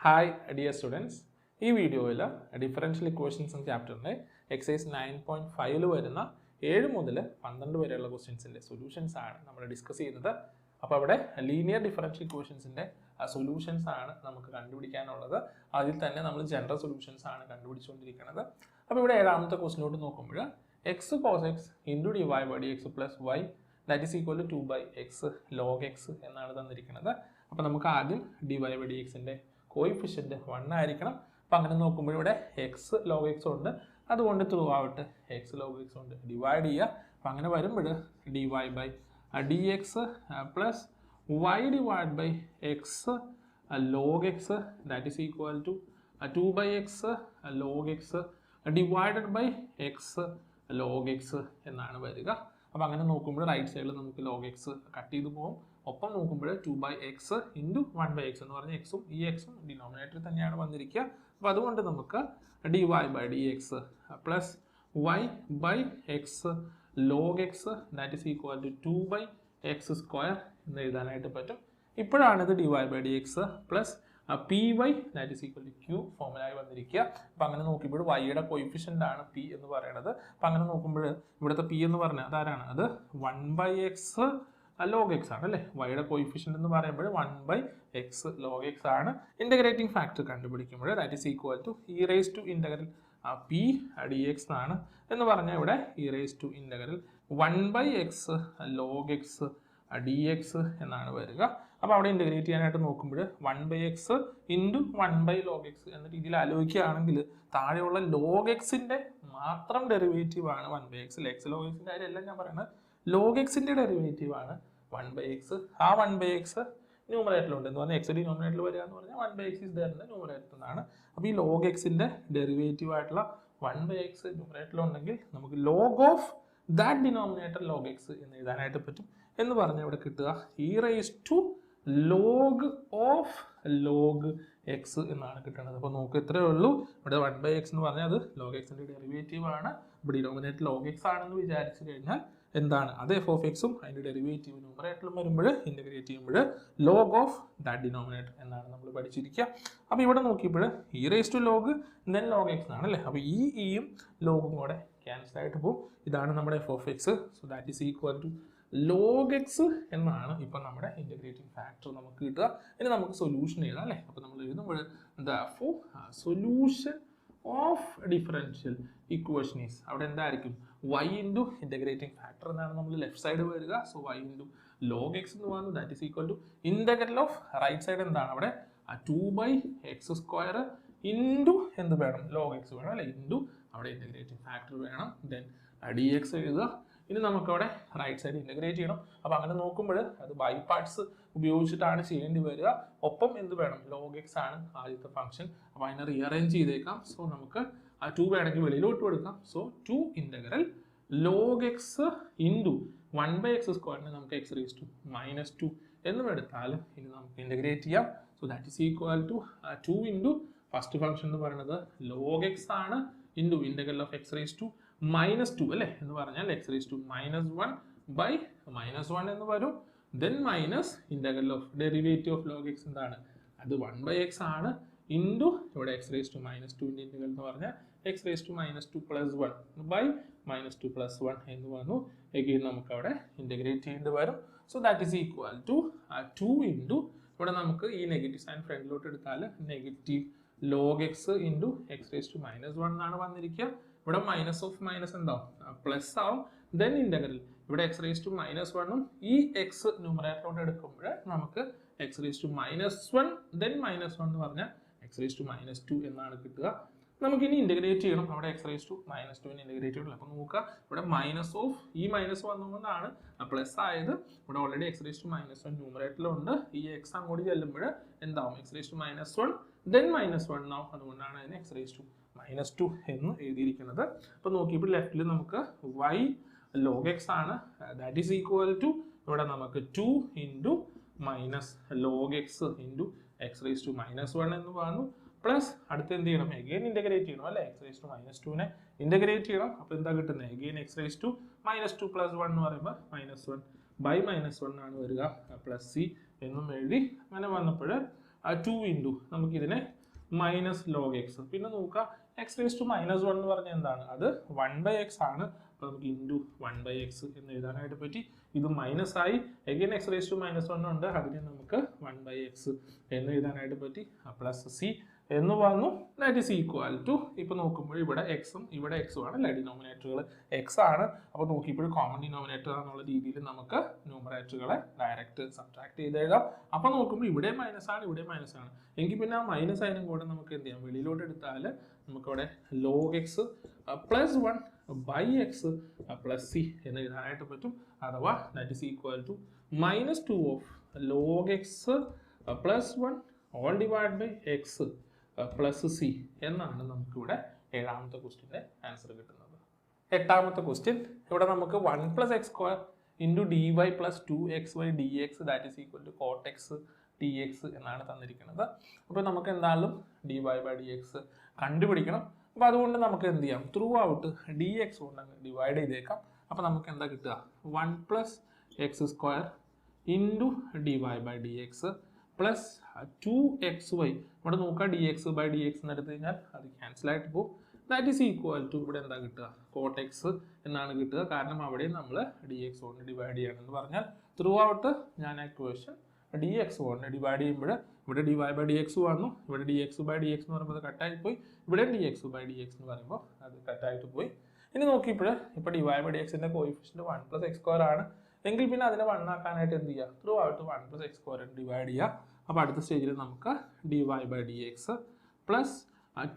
Hi dear students, ഈ വീഡിയോയിൽ differential equations ചാപ്റ്ററിൻ്റെ എക്സസൈസ് 9.5 വരുന്ന 7 മുതൽ 12 വരെയുള്ള ക്വസ്റ്റ്യൻസിൻ്റെ സൊല്യൂഷൻസ് ആണ് നമ്മൾ ഡിസ്കസ് ചെയ്യുന്നത്. അപ്പോൾ അവിടെ ലീനിയർ ഡിഫറൻഷ്യൽ ഇക്വേഷൻസിൻ്റെ സൊല്യൂഷൻസ് ആണ് നമുക്ക് കണ്ടുപിടിക്കാനുള്ളത്. അതിൽ തന്നെ നമ്മൾ ജനറൽ സൊല്യൂഷൻസ് ആണ് കണ്ടുപിടിച്ചുകൊണ്ടിരിക്കുന്നത്. അപ്പോൾ ഇവിടെ ഏഴാമത്തെ ക്വസ്റ്റ്യനോട്ട് നോക്കുമ്പോൾ x cos x into d Y by D X plus y that is equal to 2/x log x എന്നാണ് തന്നിരിക്കുന്നത്. അപ്പോൾ നമുക്ക് ആദ്യം ഡി വൈ ബൈ ഡി എക്സിൻ്റെ കോയിഫിഷ്യൻറ്റ് 1 ആയിരിക്കണം. അപ്പം അങ്ങനെ നോക്കുമ്പോൾ ഇവിടെ എക്സ് ലോഗ് എക്സ് ഉണ്ട്, അതുകൊണ്ട് throughout x log x കൊണ്ട് ഡിവൈഡ് ചെയ്യുക. അപ്പം അങ്ങനെ വരുമ്പോൾ d Y by D X plus y divide by X log X that is equal to 2/x log x divided by X log x എന്നാണ് വരിക. അപ്പോൾ അങ്ങനെ നോക്കുമ്പോൾ റൈറ്റ് സൈഡിൽ നമുക്ക് ലോഗ് എക്സ് കട്ട് ചെയ്ത് പോകും. ഒപ്പം നോക്കുമ്പോൾ 2/x ഇൻറ്റു 1/x എന്ന് പറഞ്ഞാൽ എക്സും ഈ എക്സും ഡിനോമിനേറ്ററിൽ തന്നെയാണ് വന്നിരിക്കുക. അപ്പോൾ അതുകൊണ്ട് നമുക്ക് D Y by D X plus Y by X log X that is equal to 2/x square എന്ന് എഴുതാനായിട്ട് പറ്റും. ഇപ്പോഴാണിത് D Y by D X plus P Y that is equal to Q ഫോമിലായി വന്നിരിക്കുക. അപ്പം അങ്ങനെ നോക്കുമ്പോൾ വൈയുടെ കോയിഫിഷ്യൻ്റ് ആണ് പി എന്ന് പറയുന്നത്. അപ്പം അങ്ങനെ നോക്കുമ്പോൾ ഇവിടുത്തെ പി എന്ന് പറഞ്ഞാൽ അതാരാണ്? അത് 1/x ലോഗ് എക്സ് ആണ് അല്ലേ. വൈയുടെ കോയിഫിഷ്യൻ്റ് എന്ന് പറയുമ്പോൾ 1/x ലോഗ് എക്സ് ആണ്. ഇൻ്റഗ്രേറ്റിംഗ് ഫാക്ടർ കണ്ടുപിടിക്കുമ്പോൾ that is equal to E raise to integral P D X ആണ് എന്ന് പറഞ്ഞാൽ ഇവിടെ E raise to integral 1/x log X D X എന്നാണ് വരിക. അപ്പോൾ അവിടെ ഇൻ്റഗ്രേറ്റ് ചെയ്യാനായിട്ട് നോക്കുമ്പോൾ 1/x ഇൻറ്റു 1 ലോഗ് എക്സ് എന്ന രീതിയിൽ ആലോചിക്കുകയാണെങ്കിൽ താഴെയുള്ള ലോഗ് എക്സിൻ്റെ മാത്രം ഡെറിവേറ്റീവ് ആണ് 1/x. എക്സ് ലോഗ് എക്സിൻ്റെ കാര്യമല്ല ഞാൻ പറയുന്നത്, ലോഗ് എക്സിൻ്റെ ഡെറിവേറ്റീവ് ആണ് 1/x. ആ 1/x ന്യൂമറേറ്ററിലുണ്ട് എന്ന് പറഞ്ഞാൽ എക്സ് ഡിനോമിനേറ്ററിൽ വരിക എന്ന് പറഞ്ഞാൽ 1/x ഇസ് ദറിൻ്റെ ന്യൂമറേറ്റർ എന്നാണ്. അപ്പോൾ ഈ ലോഗ് എക്സിൻ്റെ ഡെറിവേറ്റീവ് ആയിട്ടുള്ള 1/x ന്യൂമറേറ്ററിലുണ്ടെങ്കിൽ നമുക്ക് log of that denominator log x എന്ന് എഴുതാനായിട്ട് പറ്റും. എന്ന് പറഞ്ഞാൽ ഇവിടെ കിട്ടുക e raise to log of log x എന്നാണ് കിട്ടുന്നത്. അപ്പോൾ നമുക്ക് ഇത്രയേ ഉള്ളൂ. ഇവിടെ 1/x എന്ന് പറഞ്ഞാൽ അത് ലോഗ് എക്സിൻ്റെ ഡെറിവേറ്റീവ് ആണ്. ഇവിടെ ഡിനോമിനേറ്റർ ലോഗ് എക്സ് ആണെന്ന് വിചാരിച്ചു കഴിഞ്ഞാൽ എന്താണ് അത് എഫ് ഓഫ് എക്സും അതിൻ്റെ ഡെറിവേറ്റീവ് ന്യൂമറേറ്ററിലും വരുമ്പോൾ ഇൻ്റഗ്രേറ്റ് ചെയ്യുമ്പോൾ ലോഗ് ഓഫ് ദാറ്റ് ഡിനോമിനേറ്റർ എന്നാണ് നമ്മൾ പഠിച്ചിരിക്കുക. അപ്പോൾ ഇവിടെ നോക്കിയപ്പോൾ e raise to log then log X ആണ് അല്ലേ. അപ്പോൾ ഈ ഇയും ലോഗും കൂടെ ക്യാൻസൽ ആയിട്ട് പോകും. ഇതാണ് നമ്മുടെ f of x. So that is equal to log x എന്നാണ് ഇപ്പം നമ്മുടെ ഇൻ്റഗ്രേറ്റിംഗ് ഫാക്ടർ നമുക്ക് കിട്ടുക. ഇനി നമുക്ക് സൊല്യൂഷൻ എഴുതാം അല്ലേ. അപ്പോൾ നമ്മൾ എഴുതുമ്പോൾ therefore solution of differential equation is അവിടെ എന്തായിരിക്കും y ഇൻറ്റു ഇൻ്റഗ്രേറ്റിംഗ് ഫാക്ടർ എന്നാണ് നമ്മൾ ലെഫ്റ്റ് സൈഡ് വരിക. So y into log x എന്ന് പറയുന്നത് that is equal to integral of right side എന്താണ് അവിടെ 2/x സ്ക്വയർ ഇൻറ്റു എന്ത് വേണം ലോഗ് എക്സ് വേണം അല്ലേ, ഇൻറ്റു അവിടെ ഇൻ്റഗ്രേറ്റിംഗ് ഫാക്ടർ വേണം. ദെൻ ഡി എക്സ് എഴുതുക. ഇനി നമുക്കവിടെ റൈറ്റ് സൈഡ് ഇൻ്റഗ്രേറ്റ് ചെയ്യണം. അപ്പോൾ അങ്ങനെ നോക്കുമ്പോൾ അത് ബൈ പാർട്സ് ഉപയോഗിച്ചിട്ടാണ് ചെയ്യേണ്ടി വരിക. ഒപ്പം എന്ത് വേണം ലോഗ് എക്സ് ആണ് ആദ്യത്തെ ഫംഗ്ഷൻ. അപ്പോൾ അതിനെ റീഅറേഞ്ച് ചെയ്തേക്കാം. സോ നമുക്ക് ആ 2 വേണമെങ്കിൽ വെളിയിലോട്ട് കൊടുക്കാം. So 2 integral log x into 1/x സ്ക്വയറിനെ നമുക്ക് എക്സ് റേസ് ടു -2 എന്നും എടുത്താൽ ഇനി നമുക്ക് ഇൻ്റഗ്രേറ്റ് ചെയ്യാം. So that is equal to 2 into first function എന്ന് പറയുന്നത് ലോഗ് എക്സ് ആണ് into integral of x raise to -2 അല്ലേ എന്ന് പറഞ്ഞാൽ എക്സ് റേസ് ടു -1/-1 എന്ന് വരും. Then minus integral of derivative of log X എന്താണ് അത് 1/x ആണ് ഇൻറ്റു ഇവിടെ എക്സ് റേസ് ടു -2 ഇൻ്റഗ്രൽ എന്ന് പറഞ്ഞാൽ എക്സ് റേസ് ടു -2 + 1/-2 + 1 എന്ന് വന്നു. എഗെയിൻ നമുക്ക് അവിടെ ഇൻ്റഗ്രേറ്റ് ചെയ്യേണ്ടി വരും. So that is equal to 2 into ഇവിടെ നമുക്ക് ഈ നെഗറ്റീവ് സൈൻ ഫ്രണ്ടിലോട്ട് എടുത്താൽ negative log x into x raise to -1 എന്നാണ് വന്നിരിക്കുക. ഇവിടെ മൈനസ് ഓഫ് മൈനസ് എന്താവും പ്ലസ് ആവും. ദെൻ ഇൻ്റഗ്രൽ ഇവിടെ എക്സ് റേസ് ടു -1ഉം ഈ എക്സ് ന്യൂമറേറ്ററിലോട്ട് എടുക്കുമ്പോൾ നമുക്ക് എക്സ് റേസ് ടു -1 ദെൻ -1 എന്ന് പറഞ്ഞാൽ എക്സ് റേസ് ടു -2 എന്നാണ് കിട്ടുക. നമുക്കിനി ഇൻ്റഗ്രേറ്റ് ചെയ്യണം. അവിടെ എക്സ് റേസ് ടു -2ന് ഇൻ്റഗ്രേറ്റ് ചെയ്യണം. അപ്പോൾ നോക്കുക ഇവിടെ മൈനസ് ഓഫ് ഈ മൈനസ് വന്നുകൊണ്ടാണ് പ്ലസ് ആയത്. ഇവിടെ ഓൾറെഡി എക്സ് റേസ് ടു -1 ന്യൂമറേറ്ററിലുണ്ട്. ഈ എക്സ് അങ്ങോട്ട് ചെല്ലുമ്പോൾ എന്താവും എക്സ് റേസ് ടു -1 ദെൻ -1 ആവും. അതുകൊണ്ടാണ് അതിന് എക്സ് റേസ് ടു -2 എന്ന് എഴുതിയിരിക്കുന്നത്. അപ്പോൾ നോക്കിയപ്പോൾ ലെഫ്റ്റിൽ നമുക്ക് y ലോഗ് എക്സ് ആണ് ദാറ്റ് ഈസ് ഈക്വൽ ടു ഇവിടെ നമുക്ക് 2 into minus log x into x raise to -1 എന്ന് പറഞ്ഞു. പ്ലസ് അടുത്ത് എന്ത് ചെയ്യണം എഗെയിൻ ഇൻ്റഗ്രേറ്റ് ചെയ്യണം അല്ലേ. എക്സ് റേസ് ടു -2നെ ഇൻ്റഗ്രേറ്റ് ചെയ്യണം. അപ്പോൾ എന്താ കിട്ടുന്നത് എഗെയിൻ എക്സ് റേസ് ടു -2 + 1 എന്ന് പറയുമ്പോൾ -1/-1 ആണ് വരിക. പ്ലസ് സി എന്നും എഴുതി അങ്ങനെ വന്നപ്പോൾ 2 ഇൻറ്റു നമുക്ക് ഇതിനെ മൈനസ് ലോഗ് എക്സ്. പിന്നെ നോക്കുക എക്സ് റേസ് ടു മൈനസ് 1 എന്ന് പറഞ്ഞാൽ എന്താണ്, അത് 1/x ആണ്. അപ്പോൾ നമുക്ക് ഇൻറ്റു 1/x എന്ന് എഴുതാനായിട്ട് പറ്റി. ഇത് മൈനസ് ആയി, എഗെയിൻ എക്സ് റേസ് ടു -1 ഉണ്ട്, അതിനെ നമുക്ക് 1/x എന്ന് എഴുതാനായിട്ട് പറ്റി. പ്ലസ് സി എന്ന് പറഞ്ഞു. ദാറ്റ് ഈസ് ഈക്വൽ ടു, ഇപ്പോൾ നോക്കുമ്പോൾ ഇവിടെ എക്സും ഇവിടെ എക്സും ആണ്, അല്ലെ ഡിനോമിനേറ്ററുകൾ എക്സ് ആണ്. അപ്പോൾ നോക്കിയപ്പോൾ കോമൺ ഡിനോമിനേറ്റർ എന്നുള്ള രീതിയിൽ നമുക്ക് ന്യൂമറേറ്ററുകളെ ഡയറക്റ്റ് സബ്ട്രാക്ട് ചെയ്ത് എഴുതാം. അപ്പോൾ നോക്കുമ്പോൾ ഇവിടെ മൈനസ് ആണ്, ഇവിടെ മൈനസ് ആണ്, എങ്കിൽ പിന്നെ ആ മൈനസ് സൈനും കൂടെ നമുക്ക് എന്ത് ചെയ്യാം, വെളിയിലോട്ട് എടുത്താൽ നമുക്കവിടെ log x plus 1/x plus C എന്ന് എഴുതാനായിട്ട് പറ്റും. അഥവാ that is equal to -2 of log x plus 1 all divide by x plus C എന്നാണ് നമുക്കിവിടെ 7ാമത്തെ ക്വസ്റ്റ്യൻ്റെ ആൻസർ കിട്ടുന്നത്. 8ാമത്തെ ക്വസ്റ്റ്യൻ, ഇവിടെ നമുക്ക് 1+x² into dy plus 2xy dx that is equal to cot x dx എന്നാണ് തന്നിരിക്കുന്നത്. അപ്പോൾ നമുക്ക് എന്തായാലും dy ബൈ dx കണ്ടുപിടിക്കണം. അപ്പോൾ അതുകൊണ്ട് നമുക്ക് എന്ത് ചെയ്യാം, ത്രൂ ഔട്ട് dx കൊണ്ട് അങ്ങ് ഡിവൈഡ് ചെയ്തേക്കാം. അപ്പോൾ നമുക്ക് എന്താ കിട്ടുക, 1+x² into dy by dx plus 2xy. ഇവിടെ നോക്കുക dx ബൈ dx എന്ന് എടുത്തു കഴിഞ്ഞാൽ അത് ക്യാൻസൽ ആയിട്ട് പോകും. ദാറ്റ് ഈസ് ഈക്വൽ ടു ഇവിടെ എന്താ കിട്ടുക, cot x എന്നാണ് കിട്ടുക. കാരണം അവിടെ നമ്മൾ dx കൊണ്ട് ഡിവൈഡ് ചെയ്യണമെന്ന് പറഞ്ഞാൽ ത്രൂ ഔട്ട് ഞാൻ ആ ക്വസ്റ്റ്യൻ dx കൊണ്ട് ഡിവൈഡ് ചെയ്യുമ്പോൾ ഇവിടെ dy ബൈ dx വന്നു, ഇവിടെ dx ബൈ dx എന്ന് പറയുമ്പോൾ അത് കട്ടായി പോയി, ഇവിടെ dx ബൈ dx എന്ന് പറയുമ്പോൾ അത് കട്ടായിട്ട് പോയി. ഇനി നോക്കിയപ്പോൾ ഇപ്പോൾ dy ബൈ dxന്റെ കോയിഫിഷ്യന്റ് 1+x² ആണ്, എങ്കിൽ പിന്നെ അതിനെ 1 ആക്കാനായിട്ട് എന്ത് ചെയ്യുക, ത്രൂ ഔട്ട് 1+x² ഡിവൈഡ് ചെയ്യുക. അപ്പോൾ അടുത്ത സ്റ്റേജിൽ നമുക്ക് dy by dx plus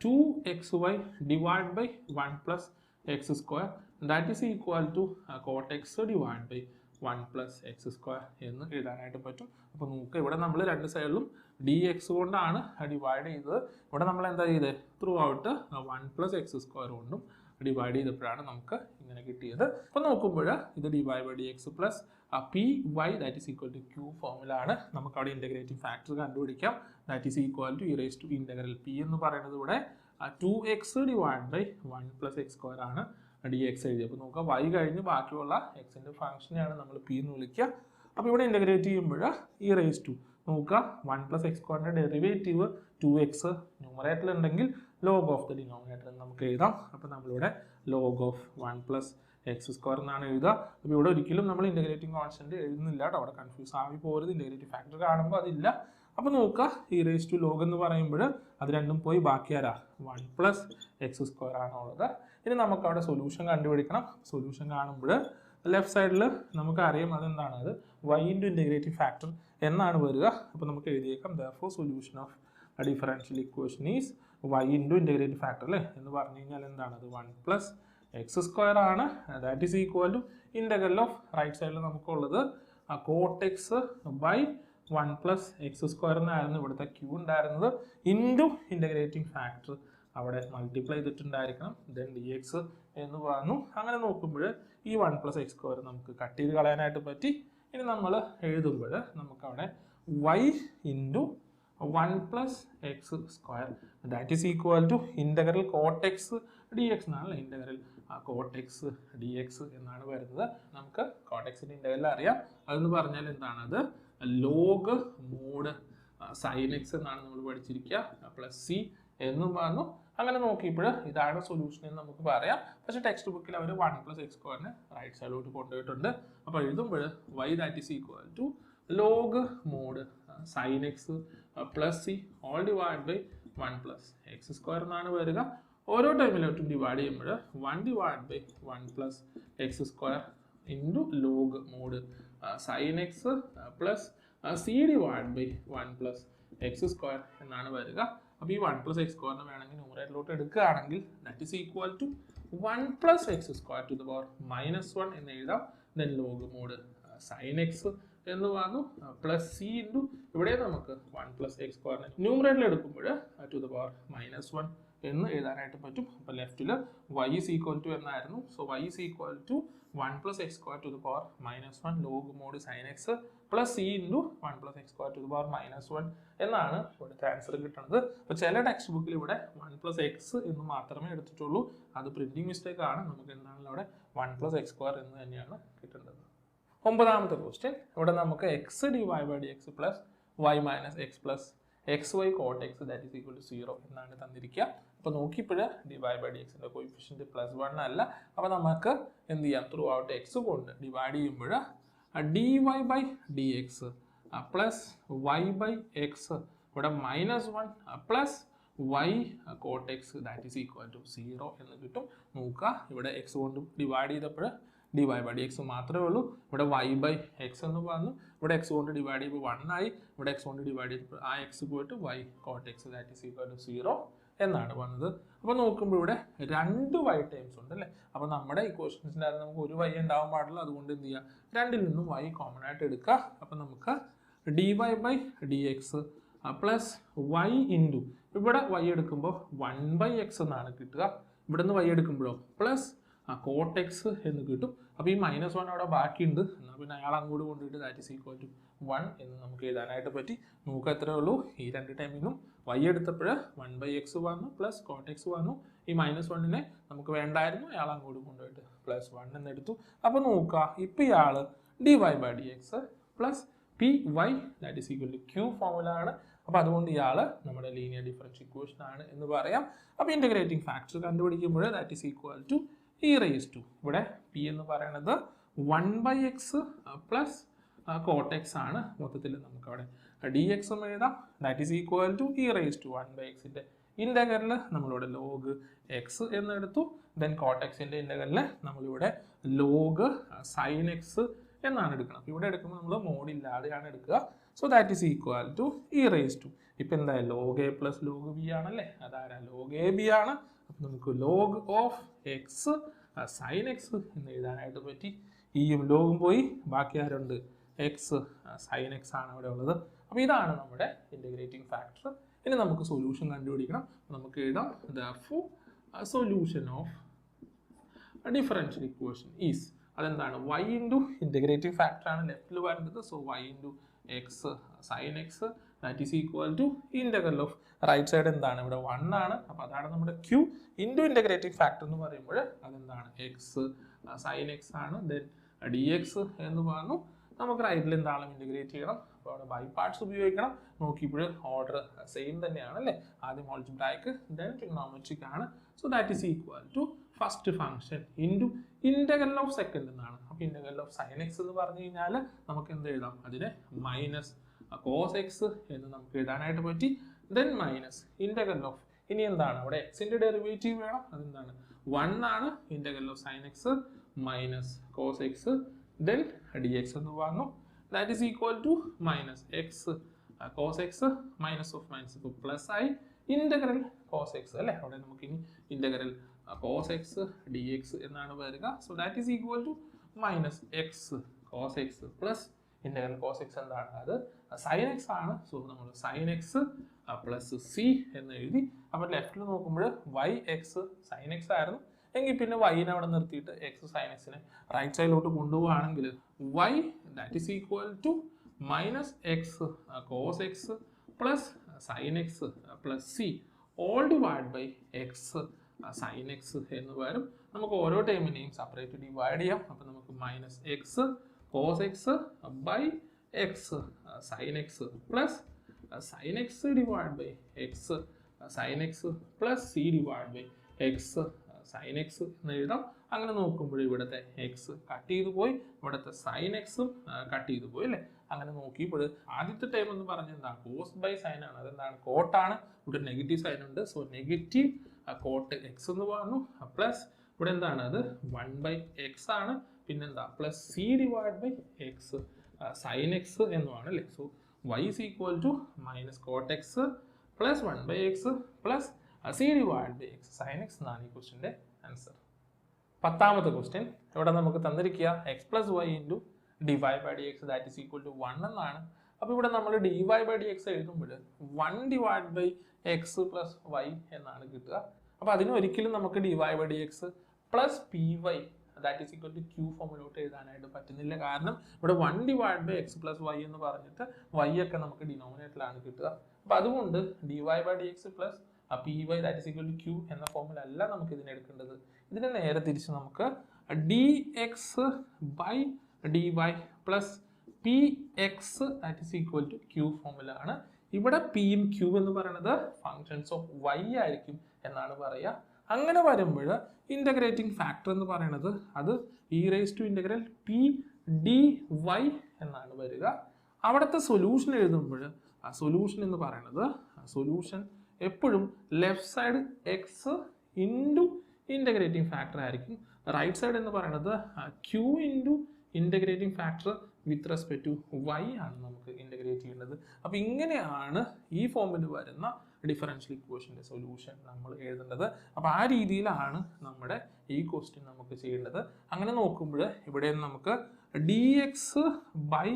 2xy divide by 1+x² that is equal to cot x divide by 1+x² എന്ന് എഴുതാനായിട്ട് പറ്റും. അപ്പോൾ നമുക്ക് ഇവിടെ നമ്മൾ രണ്ട് സൈഡിലും dx കൊണ്ടാണ് ഡിവൈഡ് ചെയ്തത്. ഇവിടെ നമ്മൾ എന്താ ചെയ്തത്, ത്രൂ ഔട്ട് 1+x² കൊണ്ടും ഡിവൈഡ് ചെയ്തപ്പോഴാണ് നമുക്ക് ഇങ്ങനെ കിട്ടിയത്. അപ്പോൾ നോക്കുമ്പോൾ ഇത് dy by dx plus py that is equal to q ഫോമിലാണ്. നമുക്ക് അവിടെ ഇൻ്റഗ്രേറ്റിംഗ് ഫാക്ടർ കണ്ടുപിടിക്കാം. That is equal to e⁻ integral p എന്ന് പറയുന്നത് ഇവിടെ 2x ഡിവൈഡ് ബൈ 1+x² ആണ് dx എഴുതി. അപ്പോൾ നോക്കുക y കഴിഞ്ഞ് ബാക്കിയുള്ള എക്സിൻ്റെ ഫംഗ്ഷനെയാണ് നമ്മൾ p എന്ന് വിളിക്കുക. അപ്പോൾ ഇവിടെ ഇൻ്റഗ്രേറ്റ് ചെയ്യുമ്പോൾ e⁻, നോക്കുക 1+x² ഡെറിവേറ്റീവ് 2x ന്യൂമറേറ്ററിൽ ഉണ്ടെങ്കിൽ ലോഗ് ഓഫ് ദ ഡിനോമിനേറ്റർ നമുക്ക് എഴുതാം. അപ്പോൾ നമ്മളിവിടെ ലോഗ് ഓഫ് 1+x² എന്നാണ് എഴുതുക. അപ്പോൾ ഇവിടെ ഒരിക്കലും നമ്മൾ ഇൻ്റഗ്രേറ്റിംഗ് കോൺസ്റ്റന്റ് എഴുതുന്നില്ല കേട്ടോ, അവിടെ കൺഫ്യൂസ് ആയി പോരുത്. ഇൻ്റഗ്രേറ്റിംഗ് ഫാക്ടർ കാണുമ്പോൾ അതില്ല. അപ്പോൾ നോക്കുക e⁻ log എന്ന് പറയുമ്പോൾ അത് രണ്ടും പോയി ബാക്കി ആരാ, 1+x² ആണുള്ളത്. ഇനി നമുക്ക് അവിടെ സൊല്യൂഷൻ കണ്ടുപിടിക്കണം. സൊല്യൂഷൻ കാണുമ്പോൾ ലെഫ്റ്റ് സൈഡിൽ നമുക്കറിയാം അതെന്താണ്, അത് y ഇൻറ്റു ഇൻ്റഗ്രേറ്റിംഗ് ഫാക്ടർ എന്നാണ് വരിക. അപ്പോൾ നമുക്ക് എഴുതിയേക്കാം therefore solution of differential equation is y into integrating factor അല്ലേ എന്ന് പറഞ്ഞു കഴിഞ്ഞാൽ എന്താണ്, അത് 1+x² ആണ്. That is equal to integral of right സൈഡിൽ നമുക്കുള്ളത് cot x ബൈ 1+x² എന്നായിരുന്നു ഇവിടുത്തെ q ഉണ്ടായിരുന്നത്, ഇൻറ്റു ഇൻ്റഗ്രേറ്റിംഗ് ഫാക്ടർ അവിടെ മൾട്ടിപ്ലൈ ചെയ്തിട്ടുണ്ടായിരിക്കണം, ദെൻ dx എന്ന് പറഞ്ഞു. അങ്ങനെ നോക്കുമ്പോൾ ഈ 1+x² നമുക്ക് കട്ട് ചെയ്ത് കളയാനായിട്ട് പറ്റി. ഇനി നമ്മൾ എഴുതുമ്പോൾ നമുക്കവിടെ y into 1+x² that is equal to integral cot x dx എന്നാണല്ലോ, ഇൻ്റഗ്രൽ cot x dx എന്നാണ് വരുന്നത്. നമുക്ക് cot x-ന്റെ ഇൻ്റഗ്രൽ അറിയാം, അതെന്ന് പറഞ്ഞാൽ എന്താണ്, അത് ലോഗ് മോഡ് sin x എന്നാണ് നമ്മൾ പഠിച്ചിരിക്കുക, പ്ലസ് സി എന്നും പറഞ്ഞു. അങ്ങനെ നോക്കിയപ്പോൾ ഇതാണ് സൊല്യൂഷൻ എന്ന് നമുക്ക് പറയാം. പക്ഷേ ടെക്സ്റ്റ് ബുക്കിൽ അവർ 1+x² റൈറ്റ് സൈഡിലോട്ട് കൊണ്ടുപോയിട്ടുണ്ട്. അപ്പോൾ എഴുതുമ്പോൾ y that is equal to log mod sin x plus C all divide by 1+x² എന്നാണ് വരിക. ഓരോ ടൈമിലോട്ടും ഡിവൈഡ് ചെയ്യുമ്പോൾ 1 divide by 1+x² into log mod sin x plus c divide by 1+x² എന്നാണ് വരിക. അപ്പോൾ ഈ 1+x² വേണമെങ്കിൽ ന്യൂമറേറ്ററിലോട്ട് എടുക്കുകയാണെങ്കിൽ that is equal to 1+x² to the power -1 എന്ന് എഴുതാം. Then log mod sin x എന്ന് പറഞ്ഞു പ്ലസ് സി ഇൻറ്റു ഇവിടെ നമുക്ക് 1+x² ന്യൂമറേറ്ററിൽ എടുക്കുമ്പോൾ ടു ദ പവർ -1 എന്ന് എഴുതാനായിട്ട് പറ്റും. അപ്പോൾ ലെഫ്റ്റിൽ y ഈസ് ഈക്വൽ ടു എന്നായിരുന്നു. So y is equal to 1+x² to the power -1 log mod sin x plus c into 1+x² to the power -1 എന്നാണ് ഇവിടുത്തെ ആൻസർ കിട്ടുന്നത്. അപ്പോൾ ചില ടെക്സ്റ്റ് ബുക്കിൽ ഇവിടെ 1+x എന്ന് മാത്രമേ എടുത്തിട്ടുള്ളൂ, അത് പ്രിന്റിംഗ് മിസ്റ്റേക്ക് ആണ്. നമുക്ക് എന്താണല്ലോ അവിടെ 1+x² എന്ന് തന്നെയാണ് കിട്ടേണ്ടത്. 9ാമത്തെ ക്വസ്റ്റ്യൻ, ഇവിടെ നമുക്ക് x dy by dx plus y minus x plus x y cot x that is equal to 0 എന്നാണ് തന്നിരിക്കുക. അപ്പോൾ നോക്കിയപ്പോൾ ഡിവൈഡ് ബൈ ഡി എക്സിൻ്റെ കോയിഫിഷ്യൻറ്റ് +1 അല്ല. അപ്പോൾ നമുക്ക് എന്ത് ചെയ്യാം, ത്രൂ ഔട്ട് എക്സ് കൊണ്ട് ഡിവൈഡ് ചെയ്യുമ്പോൾ dy by D X plus Y by x ഇവിടെ -1 plus y cot x that is equal to 0 എന്ന് കിട്ടും. നോക്കുക, ഇവിടെ എക്സ് കൊണ്ട് ഡിവൈഡ് ചെയ്തപ്പോൾ dy ബൈ ഡി എക്സ് മാത്രമേ ഉള്ളൂ. ഇവിടെ y ബൈ എക്സ് എന്ന് പറഞ്ഞു. ഇവിടെ എക്സ് കൊണ്ട് ഡിവൈഡ് ചെയ്യുമ്പോൾ 1 ആയി. ഇവിടെ എക്സ് കൊണ്ട് ഡിവൈഡ് ചെയ്തപ്പോൾ ആ എക്സ് പോയിട്ട് y cot x that is equal to 0 എന്നാണ് വന്നത്. അപ്പോൾ നോക്കുമ്പോൾ ഇവിടെ 2 y ടൈംസ് ഉണ്ട് അല്ലേ. അപ്പോൾ നമ്മുടെ ഇക്വേഷൻസിൻ്റെ അത് നമുക്ക് ഒരു y ഉണ്ടാവാൻ പാടില്ല. അതുകൊണ്ട് എന്ത് ചെയ്യുക, രണ്ടിൽ നിന്നും y കോമൺ ആയിട്ട് എടുക്കുക. അപ്പോൾ നമുക്ക് dy by D X plus y into ഇവിടെ y എടുക്കുമ്പോൾ 1/x എന്നാണ് കിട്ടുക. ഇവിടെ നിന്ന് y എടുക്കുമ്പോഴോ പ്ലസ് കോട്ട് എക്സ് എന്ന് കിട്ടും. അപ്പോൾ ഈ -1 അവിടെ ബാക്കിയുണ്ട്. എന്നാൽ പിന്നെ അയാൾ അങ്ങോട്ട് കൊണ്ടുപോയിട്ട് ദാറ്റ് ഈസ് ഈക്വൽ ടു 1 എന്ന് നമുക്ക് എഴുതാനായിട്ട് പറ്റി. നമുക്ക് എത്രയേ ഉള്ളൂ, ഈ രണ്ട് ടൈമിനും y എടുത്തപ്പോൾ 1/x വന്നു പ്ലസ് കോട്ട് എക്സ് വന്നു. ഈ -1നെ നമുക്ക് വേണ്ടായിരുന്നു, അയാൾ അങ്ങോട്ട് കൊണ്ടുപോയിട്ട് +1 എന്ന് എടുത്തു. അപ്പോൾ നോക്കുക, ഇപ്പോൾ ഇയാൾ dy by D X plus P Y that is equal to q formula ആണ്. അപ്പോൾ അതുകൊണ്ട് ഇയാൾ നമ്മുടെ ലീനിയർ ഡിഫറൻഷ്യൽ ഇക്വേഷൻ ആണ് എന്ന് പറയാം. അപ്പോൾ ഇൻ്റഗ്രേറ്റിംഗ് ഫാക്ടർ കണ്ടുപിടിക്കുമ്പോൾ that is equal to e raise to ഇവിടെ പി എന്ന് പറയുന്നത് 1/x പ്ലസ് കോട്ട് എക്സ് ആണ്. മൊത്തത്തിൽ നമുക്ക് അവിടെ ഡി എക്സും എഴുതാം. That is equal to e raise to 1/xൻ്റെ ഇൻ്റഗ്രൽ നമ്മളിവിടെ ലോഗ് എക്സ് എന്നെടുത്തു. ദെൻ കോട്ട് എക്സിൻ്റെ ഇൻ്റഗ്രൽ നമ്മളിവിടെ ലോഗ് സൈൻ എക്സ് എന്നാണ് എടുക്കണം. അപ്പോൾ ഇവിടെ എടുക്കുമ്പോൾ നമ്മൾ മോഡില്ലാതെയാണ് എടുക്കുക. So that is equal to e raise to ഇപ്പം എന്താ log A plus log B ആണല്ലേ. അതാരാ, ലോഗ് എ ബി ആണ്. അപ്പം നമുക്ക് log of X sine X എന്ന് എഴുതാനായിട്ട് പറ്റി. ഈയും ലോഗും പോയി, ബാക്കി ആരുണ്ട്, എക്സ് സൈൻ എക്സ് ആണ് അവിടെ ഉള്ളത്. അപ്പോൾ ഇതാണ് നമ്മുടെ ഇൻ്റഗ്രേറ്റിംഗ് ഫാക്ടർ. ഇനി നമുക്ക് സൊല്യൂഷൻ കണ്ടുപിടിക്കണം. നമുക്ക് എഴുതാം therefore solution of differential equation is, അതെന്താണ്, y ഇൻറ്റു ഇൻ്റഗ്രേറ്റിംഗ് ഫാക്ടർ ആണ് ലെഫ്റ്റിൽ വരുന്നത്. So y into x sine x that is equal to integral of right side എന്താണ്, ഇവിടെ 1 ആണ്. അപ്പോൾ അതാണ് നമ്മുടെ ക്യൂ ഇൻറ്റു ഇൻ്റഗ്രേറ്റിംഗ് ഫാക്ടർ എന്ന് പറയുമ്പോൾ അതെന്താണ്, എക്സ് സൈൻ എക്സ് ആണ്. ദെൻ ഡി എക്സ് എന്ന് പറഞ്ഞു. നമുക്ക് റൈറ്റിൽ എന്താണെങ്കിലും ഇൻ്റഗ്രേറ്റ് ചെയ്യണം. അപ്പോൾ അവിടെ ബൈ പാർട്സ് ഉപയോഗിക്കണം. നോക്കിയപ്പോൾ ഓർഡർ സെയിം തന്നെയാണ് അല്ലേ. ആദ്യം ആൾജിബ്രായിക്ക് ദെൻ ട്രിഗണോമെട്രിക് ആണ്. So that is equal to first function into integral of second എന്നാണ്. അപ്പോൾ ഇൻ്റഗ്രൽ ഓഫ് സൈൻ എക്സ് എന്ന് പറഞ്ഞു കഴിഞ്ഞാൽ നമുക്ക് എന്ത് എഴുതാം, അതിനെ മൈനസ് കോസ് എക്സ് എന്ന് നമുക്ക് എഴുതാനായിട്ട് പറ്റി. ദെൻ മൈനസ് ഇൻ്റഗ്രൽ ഓഫ്, ഇനി എന്താണ് അവിടെ എക്സിൻ്റെ ഡെറിവേറ്റീവ് വേണം, അതെന്താണ് 1 ആണ്. Integral of sine x minus cos x then d x എന്ന് പറഞ്ഞു. That is equal to minus X cos x minus of minus ഇപ്പോൾ പ്ലസ് ആയി ഇൻ്റഗ്രൽ കോസ് എക്സ് അല്ലേ. അവിടെ നമുക്കിനി integral cos x D X എന്നാണ് വരിക. So that is equal to minus X cos X plus integral cos x എന്താണ്, അത് sine x ആണ്. സോ നമ്മൾ സൈൻ എക്സ് പ്ലസ് സി എന്ന് എഴുതി. അപ്പോൾ ലെഫ്റ്റിൽ നോക്കുമ്പോൾ വൈ എക്സ് സൈൻ എക്സ് ആയിരുന്നു എങ്കിൽ പിന്നെ വൈനെ അവിടെ നിർത്തിയിട്ട് എക്സ് സൈൻ എക്സിനെ റൈറ്റ് സൈഡിലോട്ട് കൊണ്ടുപോവുകയാണെങ്കിൽ Y that is equal to minus X cos X plus sine X plus C all divide by X sine X എന്ന് വരും. നമുക്ക് ഓരോ ടൈമിനെയും സെപ്പറേറ്റ് ഡിവൈഡ് ചെയ്യാം. അപ്പോൾ നമുക്ക് minus X cos x by X sine X plus sine x divide by X sine X plus c divide by X sine X എന്ന് എഴുതാം. അങ്ങനെ നോക്കുമ്പോൾ ഇവിടുത്തെ എക്സ് കട്ട് ചെയ്തു പോയി, ഇവിടുത്തെ സൈൻ എക്സും കട്ട് ചെയ്തു പോയി അല്ലേ. അങ്ങനെ നോക്കിയപ്പോൾ ആദ്യത്തെ ടൈം എന്ന് പറഞ്ഞാൽ എന്താണ്, കോസ് ബൈ സൈൻ ആണ്, അതെന്താണ് കോട്ടാണ്. ഇവിടെ നെഗറ്റീവ് സൈൻ ഉണ്ട്. സോ നെഗറ്റീവ് കോട്ട് എക്സ് എന്ന് പറഞ്ഞു. പ്ലസ് ഇവിടെ എന്താണ്, അത് 1/x ആണ്. പിന്നെന്താ plus c divide by X sine x എന്നുമാണ് അല്ലേ. So y is equal to minus cot x plus 1/x plus c divided by x sin x എന്നാണ് ഈ ക്വസ്റ്റ്യൻ്റെ ആൻസർ. 10ാമത്തെ ക്വസ്റ്റ്യൻ ഇവിടെ നമുക്ക് തന്നിരിക്കുക x plus y into dy by dx that is equal to 1 എന്നാണ്. അപ്പോൾ ഇവിടെ നമ്മൾ dy by dx എഴുതുമ്പോൾ 1 divided by x plus y എന്നാണ് കിട്ടുക. അപ്പോൾ അതിന് ഒരിക്കലും നമുക്ക് dy by dx plus py that is equal to q ഫോമിലോട്ട് എഴുതാനായിട്ട് പറ്റുന്നില്ല. കാരണം ഇവിടെ 1 divided by x plus y എന്ന് പറഞ്ഞിട്ട് y ഒക്കെ നമുക്ക് ഡിനോമിനേറ്ററിലാണ് കിട്ടുക. അപ്പോൾ അതുകൊണ്ട് dy by dx plus py that is equal to q എന്ന ഫോമിലല്ല നമുക്ക് ഇതിനെ എടുക്കേണ്ടത്. ഇതിനെ നേരെ തിരിച്ച് നമുക്ക് dx by dy plus px that is equal to q ഫോമിലാണ് ഇവിടെ പിയും ക്യൂ എന്ന് പറയുന്നത് ഫങ്ഷൻസ് ഓഫ് വൈ ആയിരിക്കും എന്നാണ് പറയുക. അങ്ങനെ വരുമ്പോൾ ഇൻ്റഗ്രേറ്റിംഗ് ഫാക്ടർ എന്ന് പറയുന്നത് അത് E raise to integral P d y എന്നാണ് വരിക. അവിടുത്തെ സൊല്യൂഷൻ എഴുതുമ്പോൾ ആ സൊല്യൂഷൻ എന്ന് പറയുന്നത് സൊല്യൂഷൻ എപ്പോഴും left side X into integrating factor ആയിരിക്കും. റൈറ്റ് സൈഡ് എന്ന് പറയുന്നത് q into integrating factor with respect to y ആണ് നമുക്ക് ഇൻ്റഗ്രേറ്റ് ചെയ്യേണ്ടത്. അപ്പോൾ ഇങ്ങനെയാണ് ഈ ഫോമിൽ വരുന്ന ഡിഫറൻഷ്യൽ ഇക്വേഷൻ്റെ സൊല്യൂഷൻ നമ്മൾ എഴുതേണ്ടത്. അപ്പോൾ ആ രീതിയിലാണ് നമ്മുടെ ഈ ക്വസ്റ്റ്യൻ നമുക്ക് ചെയ്യേണ്ടത്. അങ്ങനെ നോക്കുമ്പോൾ ഇവിടെ നമുക്ക് d x by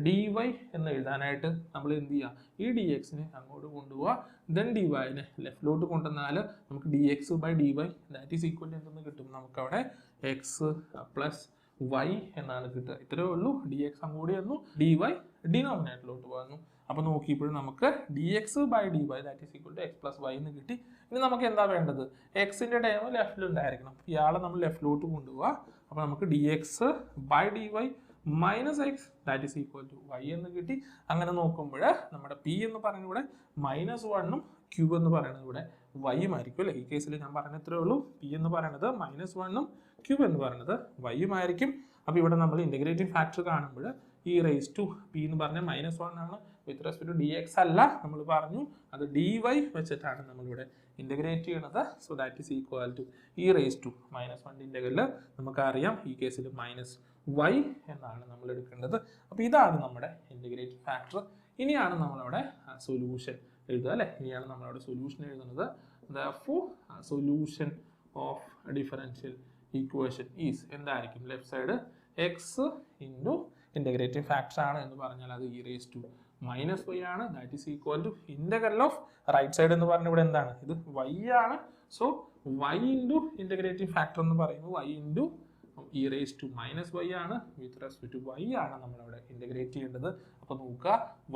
d Y എന്ന് എഴുതാനായിട്ട് നമ്മൾ എന്ത് ചെയ്യുക, ഈ ഡി എക്സിനെ അങ്ങോട്ട് കൊണ്ടുപോവുക, ദെൻ ഡി വൈനെ ലെഫ്റ്റിലോട്ട് കൊണ്ടുവന്നാൽ നമുക്ക് d x by d y that is equal to എന്തെന്ന് കിട്ടും, നമുക്കവിടെ എക്സ് പ്ലസ് വൈ എന്നാണ് കിട്ടുക. ഇത്രയേ ഉള്ളൂ. ഡി എക്സ് അങ്ങോട്ട് വന്നു, ഡി വൈ ഡിനോമിനേറ്ററിലോട്ട് വന്നു. അപ്പോൾ നോക്കിയപ്പോഴും നമുക്ക് d x by d y that is equal to x plus y എന്ന് കിട്ടി. ഇനി നമുക്ക് എന്താ വേണ്ടത്, എക്സിൻ്റെ ടൈം ലെഫ്റ്റിലുണ്ടായിരിക്കണം. ഇയാളെ നമ്മൾ ലെഫ്റ്റിലോട്ട് കൊണ്ടുപോവുക. അപ്പോൾ നമുക്ക് d x by d y minus x that is equal to y എന്ന് കിട്ടി. അങ്ങനെ നോക്കുമ്പോൾ നമ്മുടെ പി എന്ന് പറയുന്നത് ഇവിടെ -1ഉം ക്യൂ എന്ന് പറയുന്നത് ഇവിടെ വൈയും ആയിരിക്കും അല്ലേ. ഈ കേസിൽ ഞാൻ പറഞ്ഞ ഇത്രേ ഉള്ളൂ. പി എന്ന് പറയുന്നത് -1ഉം ക്യൂ എന്ന് പറയുന്നത് വൈയും ആയിരിക്കും. അപ്പോൾ ഇവിടെ നമ്മൾ ഇൻ്റഗ്രേറ്റിംഗ് ഫാക്ടർ കാണുമ്പോൾ ഈ റേസ് ടു പി എന്ന് പറഞ്ഞാൽ -1 ആണ്. With respect to d x അല്ല, നമ്മൾ പറഞ്ഞു അത് ഡി വൈ വെച്ചിട്ടാണ് നമ്മളിവിടെ ഇൻ്റഗ്രേറ്റ് ചെയ്യണത്. So that is equal to e raise to -1 integral നമുക്കറിയാം ഈ കേസിൽ -y എന്നാണ് നമ്മൾ എടുക്കേണ്ടത്. അപ്പോൾ ഇതാണ് നമ്മുടെ ഇൻ്റഗ്രേറ്റിംഗ് ഫാക്ടർ. ഇനിയാണ് നമ്മളവിടെ സൊല്യൂഷൻ എഴുതുക അല്ലേ. ഇനിയാണ് നമ്മളവിടെ സൊല്യൂഷൻ എഴുതുന്നത്. Therefore solution of differential equation is എന്തായിരിക്കും, left side X into integrating factor ആണ് എന്ന് പറഞ്ഞാൽ അത് ഇ റേസ് ടു -y ആണ്. That is equal to integral of right side എന്ന് പറഞ്ഞാൽ ഇവിടെ എന്താണ്, ഇത് y ആണ്. So y into integrating factor എന്ന് പറയുന്നത് y into E raise to -y ആണ്. വിത്ത് റെസ്പെക്ട് ടു y ആണ് നമ്മളവിടെ ഇൻ്റഗ്രേറ്റ് ചെയ്യേണ്ടത്. അപ്പോൾ നോക്കുക,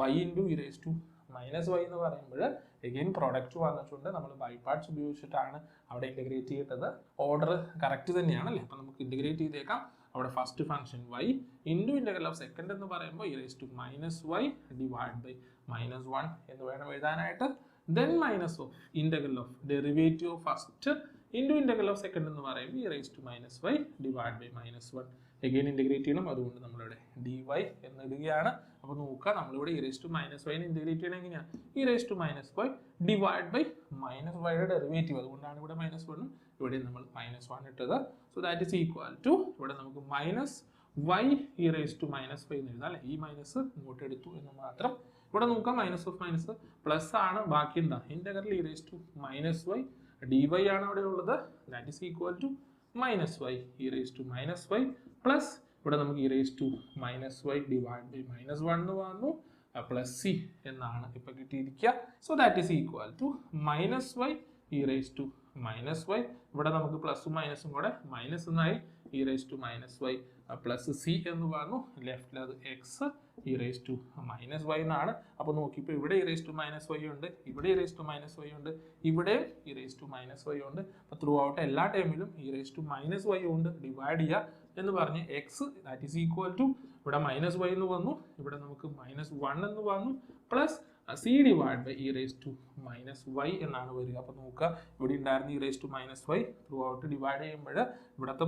y into E raise to -y എന്ന് പറയുമ്പോൾ എഗെയിൻ പ്രോഡക്റ്റ് വന്നിട്ടുണ്ട്. നമ്മൾ ബൈ പാർട്സ് ഉപയോഗിച്ചിട്ടാണ് അവിടെ ഇൻ്റഗ്രേറ്റ് ചെയ്യേണ്ടത്. ഓർഡർ കറക്റ്റ് തന്നെയാണല്ലേ. അപ്പോൾ നമുക്ക് ഇൻ്റഗ്രേറ്റ് ചെയ്തേക്കാം. അവിടെ first function y into integral of second എന്ന് പറയുമ്പോൾ E raise to -y divide by -1 എന്ന് വേണം എഴുതാനായിട്ട്. Then minus of integral of derivative of first into integral of second എന്ന് പറയുമ്പോൾ E raise to -y divide by -1 again integrate ചെയ്യണം. അതുകൊണ്ട് നമ്മളിവിടെ dy എന്ന് ഇടുകയാണ്. അപ്പോൾ നോക്കുക, നമ്മളിവിടെ E raise to -y integrate ചെയ്യണം എങ്ങനെയാണ്, E raise to -y divide by -yയുടെ ഡെറിവേറ്റീവ്. അതുകൊണ്ടാണ് ഇവിടെ -1ഉം ഇവിടെ നമ്മൾ -1 ഇട്ടത്. So that is equal to ഇവിടെ നമുക്ക് -y E raise to -y എന്ന് എഴുതാം അല്ലേ. ഈ മൈനസ് ഇങ്ങോട്ട് എടുത്തു എന്ന് മാത്രം. ഇവിടെ നോക്കാം മൈനസ് ഓഫ് മൈനസ് പ്ലസ് ആണ്. ബാക്കി എന്താ, integral E raise to -y dy ആണ് അവിടെ ഉള്ളത്. That is equal to -y E raise to -y plus ഇവിടെ നമുക്ക് E raise to -y divide by -1 എന്ന് വന്നു പ്ലസ് സി എന്നാണ് ഇപ്പം കിട്ടിയിരിക്കുക. So that is equal to -y E raise to -y. ഇവിടെ നമുക്ക് പ്ലസും മൈനസും കൂടെ മൈനസ് എന്നായി. E raise to -y plus C എന്ന് പറഞ്ഞു. ലെഫ്റ്റിൽ അത് X E raise to -y എന്നാണ്. അപ്പോൾ നോക്കിയപ്പോൾ ഇവിടെ ഇ റേസ് ടു -y ഉണ്ട്, ഇവിടെ ഇ റേസ് ടു -y ഉണ്ട്, ഇവിടെ ഇ റേസ് ടു -y ഉണ്ട്. അപ്പോൾ ത്രൂ ഔട്ട് എല്ലാ ടൈമിലും ഇ റേസ് ടു -y കൊണ്ട് ഡിവൈഡ് ചെയ്യുക എന്ന് പറഞ്ഞ് x that is equal to ഇവിടെ -y എന്ന് വന്നു, ഇവിടെ നമുക്ക് -1 എന്ന് വന്നു plus c divide by e raise to -y എന്നാണ് വരിക. അപ്പോൾ നോക്കുക, ഇവിടെ ഉണ്ടായിരുന്ന e raise to -y throughout divide ചെയ്യുമ്പോൾ ഇവിടത്തെ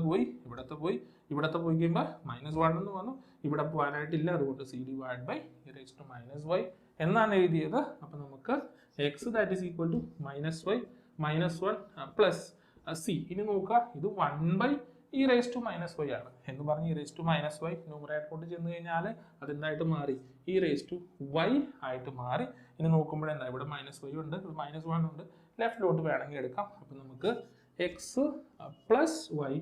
പോയി കഴിയുമ്പോൾ -1 എന്ന് വന്നു, ഇവിടെ പോകാനായിട്ടില്ല. അതുകൊണ്ട് C divide by e raise to -y എന്നാണ് എഴുതിയത്. അപ്പോൾ നമുക്ക് x that is equal to -1 plus C. ഇനി നോക്കുക, ഇത് 1 by e raise to -y ആണ് എന്ന് പറഞ്ഞ് ഇ റേസ് ടു -y ന്യൂമറേറ്ററിലോട്ട് ചെന്ന് കഴിഞ്ഞാൽ അതെന്തായിട്ട് മാറി, ഇ റേസ് ടു y ആയിട്ട് മാറി. ഇനി നോക്കുമ്പോൾ എന്താ, ഇവിടെ -y ഉണ്ട്, ഇവിടെ -1 ഉണ്ട്, ലെഫ്റ്റിലോട്ട് വേണമെങ്കിൽ എടുക്കാം. അപ്പം നമുക്ക് x plus y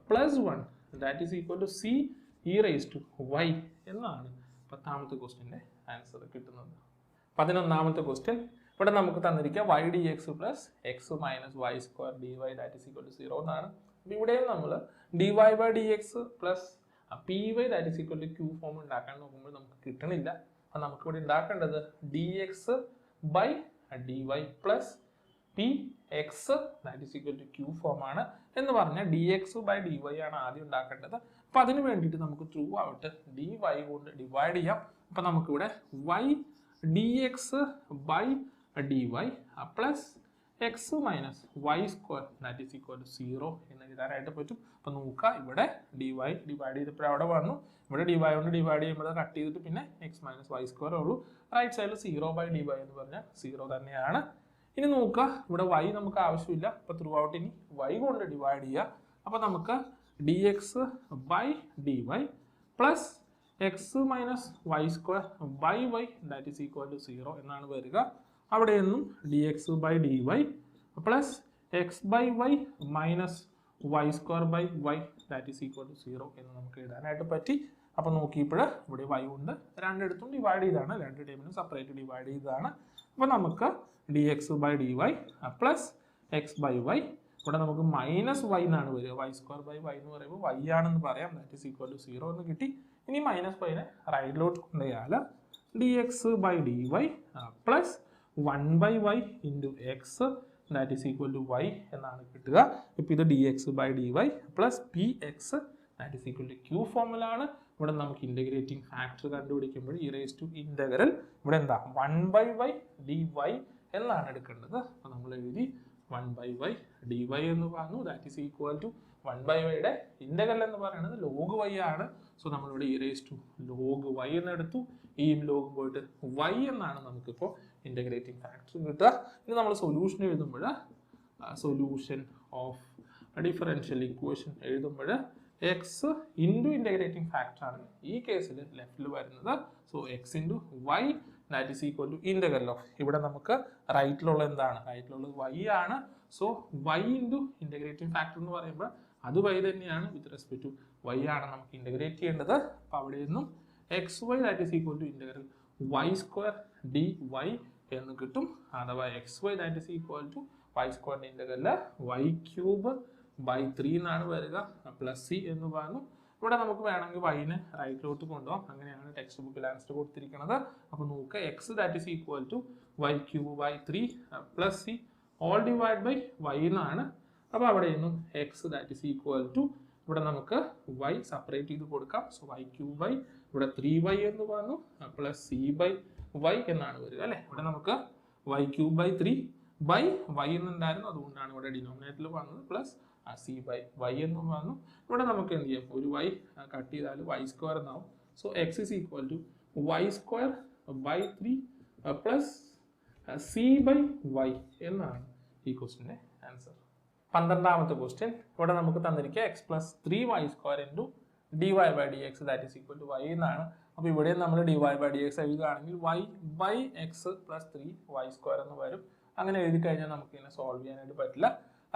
plus 1 that is equal to C e raise to y എന്നാണ് 10ാമത്തെ ക്വസ്റ്റ്യൻ്റെ ആൻസർ കിട്ടുന്നത്. 11ാമത്തെ ക്വസ്റ്റ്യൻ ഇവിടെ നമുക്ക് തന്നിരിക്കുക y dx plus x minus y square dy that is equal to 0 എന്നാണ്. അപ്പോൾ ഇവിടെയും നമ്മൾ dy by dx plus py that is equal to Q form ഉണ്ടാക്കാൻ നോക്കുമ്പോൾ നമുക്ക് കിട്ടണില്ല. അപ്പോൾ നമുക്കിവിടെ ഉണ്ടാക്കേണ്ടത് dx by dy plus px that is equal to Q form ആണ്. എന്ന് പറഞ്ഞാൽ dx ബൈ dy ആണ് ആദ്യം ഉണ്ടാക്കേണ്ടത്. അപ്പോൾ അതിന് വേണ്ടിയിട്ട് നമുക്ക് ത്രൂ ഔട്ട് dy കൊണ്ട് ഡിവൈഡ് ചെയ്യാം. അപ്പോൾ നമുക്കിവിടെ y dx by dy plus x minus y square that is equal to 0 എന്ന് എഴുതാനായിട്ട് പറ്റും. അപ്പോൾ നോക്കുക, ഇവിടെ ഡി വൈ ഡിവൈഡ് ചെയ്തപ്പോൾ അവിടെ വന്നു, ഇവിടെ ഡി വൈ കൊണ്ട് ഡിവൈഡ് ചെയ്യുമ്പോൾ കട്ട് ചെയ്തിട്ട് പിന്നെ എക്സ് മൈനസ് വൈ സ്ക്വയർ ഉള്ളൂ. റൈറ്റ് സൈഡിൽ 0 ബൈ ഡി വൈ എന്ന് പറഞ്ഞാൽ 0 തന്നെയാണ്. ഇനി നോക്കുക, ഇവിടെ വൈ നമുക്ക് ആവശ്യമില്ല, അപ്പോൾ ത്രൂ ഔട്ട് ഇനി വൈ കൊണ്ട് ഡിവൈഡ് ചെയ്യുക. അപ്പോൾ നമുക്ക് d x by d y plus x minus y square by y that is equal to 0 എന്നാണ് വരിക. അവിടെ നിന്നും d x by d y plus x by y minus y square by y that is equal to 0 എന്ന് നമുക്ക് എഴുതാനായിട്ട് പറ്റി. അപ്പോൾ നോക്കിയപ്പോൾ ഇവിടെ വൈ ഉണ്ട്, രണ്ടിടത്തും ഡിവൈഡ് ചെയ്താണ്, രണ്ട് ടൈമിനും സെപ്പറേറ്റ് ഡിവൈഡ് ചെയ്തതാണ്. അപ്പോൾ നമുക്ക് d x by d y plus x by y, ഇവിടെ നമുക്ക് മൈനസ് വൈ എന്നാണ് വരിക, വൈ സ്ക്വയർ ബൈ വൈ എന്ന് പറയുമ്പോൾ വൈ ആണെന്ന് പറയാം, ദാറ്റ് ഈസ് ഈക്വൽ ടു 0 എന്ന് കിട്ടി. ഇനി മൈനസ് വൈനെ റൈറ്റിലോട്ട് കൊണ്ടുപോയാൽ d x by d y plus 1 by y into x that is equal to y എന്നാണ് കിട്ടുക. ഇപ്പോൾ ഇത് dx by dy plus px that is equal to q formula ആണ്. ഇവിടെ നമുക്ക് ഇന്റഗ്രേറ്റിംഗ് ഫാക്ടർ കണ്ടുപിടിക്കുമ്പോൾ e raised to ഇന്റഗ്രൽ ഇവിടെ എന്താ 1 by y dy എന്നാണ് എടുക്കേണ്ടത്. അപ്പോൾ നമ്മൾ എഴുതി 1 by y dy എന്ന് പറഞ്ഞു, that is equal to 1 by y യുടെ ഇന്റഗ്രൽ എന്ന് പറയുന്നത് log y ആണ്. സോ നമ്മളിവിടെ e raised to log y എന്ന് എടുത്തു, ഈ ലോഗും പോയിട്ട് y എന്നാണ് നമുക്കിപ്പോൾ ഇന്റഗ്രേറ്റിംഗ് ഫാക്ടർ കിട്ടുക. ഇനി നമ്മൾ സൊല്യൂഷൻ എഴുതുമ്പോൾ സൊല്യൂഷൻ ഓഫ് ഡിഫറൻഷ്യൽ ഇക്വേഷൻ എഴുതുമ്പോൾ എക്സ് ഇൻറ്റു ഇന്റഗ്രേറ്റിംഗ് ഫാക്ടർ ആണ് ഈ കേസിൽ ലെഫ്റ്റിൽ വരുന്നത്. So x into y that is equal to integral of, ഇവിടെ നമുക്ക് റൈറ്റിലുള്ള എന്താണ്, റൈറ്റിലുള്ളത് വൈ ആണ്. So y into integrating factor എന്ന് പറയുമ്പോൾ അത് വൈ തന്നെയാണ്, വിത്ത് റെസ്പെക്ട് ടു വൈ ആണ് നമുക്ക് ഇന്റഗ്രേറ്റ് ചെയ്യേണ്ടത്. അപ്പോൾ അവിടെ നിന്നും X Y that is equal to integral Y square D Y എന്ന് കിട്ടും. അഥവാ X Y that is equal to Y സ്ക്വയറിൻ്റെ ഇന്റഗ്രൽ വൈ ക്യൂബ് ബൈ 3 എന്നാണ് വരിക, പ്ലസ് സി എന്ന് പറഞ്ഞു. ഇവിടെ നമുക്ക് വേണമെങ്കിൽ വൈനെ റൈറ്റിലോട്ട് കൊണ്ടുപോകാം, അങ്ങനെയാണ് ടെക്സ്റ്റ് ബുക്കിൽ ആൻസർ കൊടുത്തിരിക്കുന്നത്. അപ്പോൾ നോക്കുക, x that is equal to y cube by 3 plus C all divide by Y എന്നാണ്. അപ്പോൾ അവിടെ നിന്നും x that is equal to, ഇവിടെ നമുക്ക് വൈ സെപ്പറേറ്റ് ചെയ്ത് കൊടുക്കാം. സോ വൈ ക്യൂബ് ബൈ ഇവിടെ 3y എന്ന് പറഞ്ഞു പ്ലസ് സി ബൈ വൈ എന്നാണ് വരിക അല്ലേ. ഇവിടെ നമുക്ക് y cube by 3 by y എന്നുണ്ടായിരുന്നു, അതുകൊണ്ടാണ് ഇവിടെ ഡിനോമിനേറ്ററിൽ വന്നത്, പ്ലസ് സി ബൈ വൈ എന്നും പറഞ്ഞു. ഇവിടെ നമുക്ക് എന്ത് ചെയ്യാം, ഒരു വൈ കട്ട് ചെയ്താൽ വൈ സ്ക്വയർ എന്നാവും. So X is equal to Y square by 3 plus C by Y എന്നാണ് ഈ ക്വസ്റ്റിൻ്റെ ആൻസർ. 12ാമത്തെ ക്വസ്റ്റ്യൻ, ഇവിടെ നമുക്ക് തന്നിരിക്കുക X plus 3y square into dy by dx that is equal to y എന്നാണ്. അപ്പോൾ ഇവിടെ നമ്മൾ dy by dx എഴുതുകയാണെങ്കിൽ y by x plus 3y square എന്ന് വരും. അങ്ങനെ എഴുതി കഴിഞ്ഞാൽ നമുക്ക് ഇതിനെ സോൾവ് ചെയ്യാനായിട്ട് പറ്റില്ല.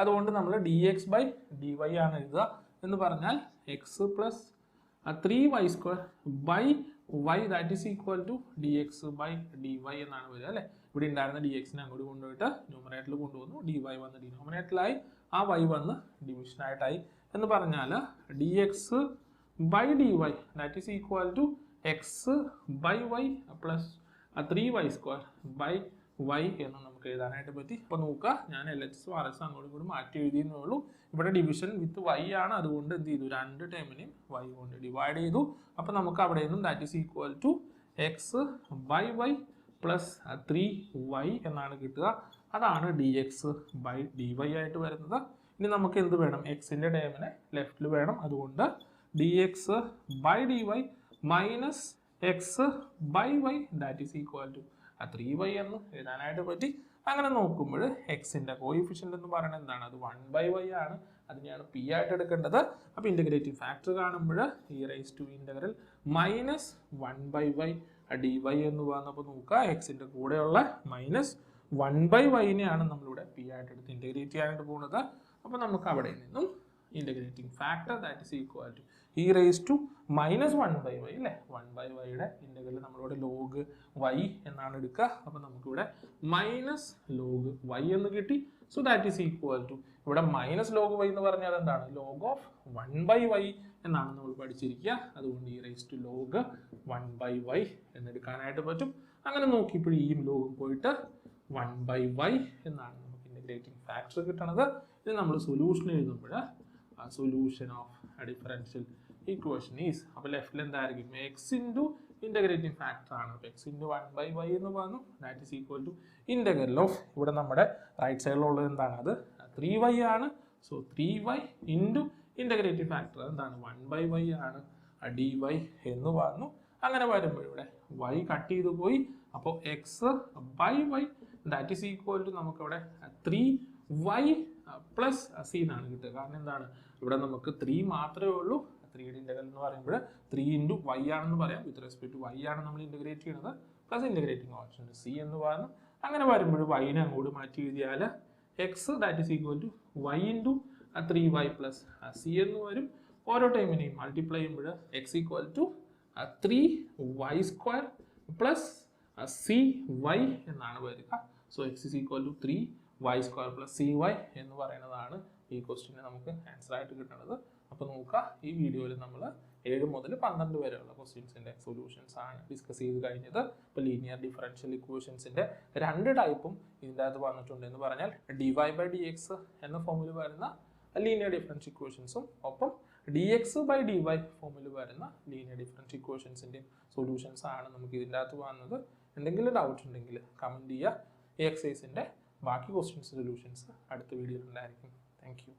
അതുകൊണ്ട് നമ്മൾ dx by dy ആണ് എഴുതുക. എന്ന് പറഞ്ഞാൽ x plus 3y square by y that is equal to dx by dy എന്നാണ് വരിക അല്ലേ. ഇവിടെ ഉണ്ടായിരുന്ന dxനെ അങ്ങോട്ട് കൊണ്ടുപോയിട്ട് ന്യൂമറേറ്ററിൽ കൊണ്ടുവന്നു, dy വന്ന് ഡിനോമിനേറ്ററിലായി, ആ y വന്ന് ഡിവിഷനായിട്ടായി. എന്ന് പറഞ്ഞാൽ dx by dy that is equal to x by y plus 3y square by y എന്ന് നമുക്ക് എഴുതാനായിട്ട് പറ്റി. അപ്പോൾ നോക്കുക, ഞാൻ LHS RS അങ്ങോട്ടും കൂടി മാറ്റി എഴുതിയെന്നേ ഉള്ളൂ. ഇവിടെ ഡിവിഷൻ വിത്ത് y ആണ്, അതുകൊണ്ട് എന്ത് ചെയ്തു, രണ്ട് ടേമിനെയും y കൊണ്ട് ഡിവൈഡ് ചെയ്തു. അപ്പോൾ നമുക്ക് അവിടെ നിന്നും that is equal to x by y plus 3y എന്നാണ് കിട്ടുക. അതാണ് dx by dy ആയിട്ട് വരുന്നത്. ഇനി നമുക്ക് എന്ത് വേണം, എക്സിൻ്റെ ടേമിനെ ലെഫ്റ്റിൽ വേണം, അതുകൊണ്ട് dx by dy minus x by y that is equal to 3y എന്ന് എഴുതാനായിട്ട് പറ്റി. അങ്ങനെ നോക്കുമ്പോൾ എക്സിൻ്റെ കോയിഫിഷ്യൻ്റ് എന്ന് പറയുന്നത് എന്താണ്, അത് 1 by y ആണ്, അതിനെയാണ് പി ആയിട്ട് എടുക്കേണ്ടത്. അപ്പോൾ ഇൻ്റഗ്രേറ്റിംഗ് ഫാക്ടർ കാണുമ്പോൾ e raised to integral minus 1 by y dy എന്ന് പറഞ്ഞപ്പോൾ നോക്കുക, എക്സിൻ്റെ കൂടെയുള്ള മൈനസ് 1 by y-നെയാണ് നമ്മളിവിടെ പി ആയിട്ട് എടുത്ത് ഇൻ്റഗ്രേറ്റ് ചെയ്യാനായിട്ട് പോകുന്നത്. അപ്പോൾ നമുക്ക് അവിടെ നിന്നും integrating factor that is equal to e raised to minus 1 by y അല്ലേ. 1 by y യുടെ ഇന്റഗ്രൽ നമ്മളിവിടെ log y എന്നാണ് എടുക്കുക. അപ്പോൾ നമുക്കിവിടെ മൈനസ് ലോഗ് y എന്ന് കിട്ടി. So that is equal to, ഇവിടെ മൈനസ് ലോഗ് y എന്ന് പറഞ്ഞാൽ എന്താണ്, log ഓഫ് 1 by y എന്നാണ് നമ്മൾ പഠിച്ചിരിക്കുക. അതുകൊണ്ട് e raised to log 1 by y എന്നെടുക്കാനായിട്ട് പറ്റും. അങ്ങനെ നോക്കിയപ്പോൾ ഈ ലോഗും പോയിട്ട് 1 by y എന്നാണ് നമുക്ക് ഇന്റഗ്രേറ്റിംഗ് ഫാക്ടർ കിട്ടണത്. ഇത് നമ്മൾ സൊല്യൂഷൻ എഴുതുമ്പോൾ solution of a differential equation is, അപ്പോൾ ലെഫ്റ്റിൽ എന്തായിരിക്കും, എക്സ് ഇൻറ്റു ഇൻ്റഗ്രേറ്റിംഗ് ഫാക്ടർ ആണ്. അപ്പോൾ എക്സ് ഇൻറ്റു 1/y എന്ന് പറഞ്ഞു, that is equal to integral of, ഇവിടെ നമ്മുടെ റൈറ്റ് സൈഡിലുള്ളത് എന്താണ്, അത് 3y ആണ്. So 3y into integrating factor എന്താണ് 1/y ആണ്, dy എന്ന് പറഞ്ഞു. അങ്ങനെ വരുമ്പോൾ ഇവിടെ y കട്ട് ചെയ്ത് പോയി, അപ്പോൾ x by y that is equal to നമുക്കിവിടെ 3y പ്ലസ് സി എന്നാണ് കിട്ടുക. കാരണം എന്താണ്, ഇവിടെ നമുക്ക് 3 മാത്രമേ ഉള്ളൂ. 3യുടെ ഇൻ്റഗ്രൽ എന്ന് പറയുമ്പോൾ 3 ഇൻറ്റു വൈ ആണെന്ന് പറയാം. വിത്ത് റെസ്പെക്ട് ടു വൈ ആണ് നമ്മൾ ഇൻ്റഗ്രേറ്റ് ചെയ്യുന്നത്. പ്ലസ് ഇൻ്റഗ്രേറ്റിംഗ് ഓപ്ഷൻ സി എന്ന് പറഞ്ഞു. അങ്ങനെ വരുമ്പോൾ വൈനെ അങ്ങോട്ട് മാറ്റി എഴുതിയാൽ x that is equal to y into 3y plus C എന്ന് വരും. ഓരോ ടൈമിനെയും മൾട്ടിപ്ലൈ ചെയ്യുമ്പോൾ x equal to 3y² plus CY എന്നാണ് വരിക. സോ X is equal to 3y² plus CY എന്ന് പറയുന്നതാണ് ഈ ക്വസ്റ്റ്യന് നമുക്ക് ആൻസർ ആയിട്ട് കിട്ടുന്നത്. അപ്പോൾ നോക്കുക, ഈ വീഡിയോയിൽ നമ്മൾ 7 മുതൽ 12 വരെയുള്ള ക്വസ്റ്റ്യൻസിൻ്റെ സൊല്യൂഷൻസ് ആണ് ഡിസ്കസ് ചെയ്ത് കഴിഞ്ഞത്. ഇപ്പോൾ ലീനിയർ ഡിഫറൻഷ്യൽ ഇക്വേഷൻസിൻ്റെ 2 ടൈപ്പും ഇതിൻ്റെ അകത്ത് വന്നിട്ടുണ്ട് എന്ന് പറഞ്ഞാൽ dy/dx എന്ന ഫോമിൽ വരുന്ന ലീനിയർ ഡിഫറൻഷ്യൽ ഇക്വേഷൻസും ഒപ്പം dx/dy ഫോമിൽ വരുന്ന ലീനിയർ ഡിഫറൻഷ്യൽ ഇക്വേഷൻസിൻ്റെ സൊല്യൂഷൻസ് ആണ് നമുക്ക് ഇതിൻ്റെ അകത്ത് വന്നത്. എന്തെങ്കിലും ഡൗട്ട് ഉണ്ടെങ്കിൽ കമൻറ്റ് ചെയ്യുക. ഈ എക്സസൈസിൻ്റെ ബാക്കി ക്വസ്റ്റ്യൻസ് സൊല്യൂഷൻസ് അടുത്ത വീഡിയോയിൽ ഉണ്ടായിരിക്കും. Thank you.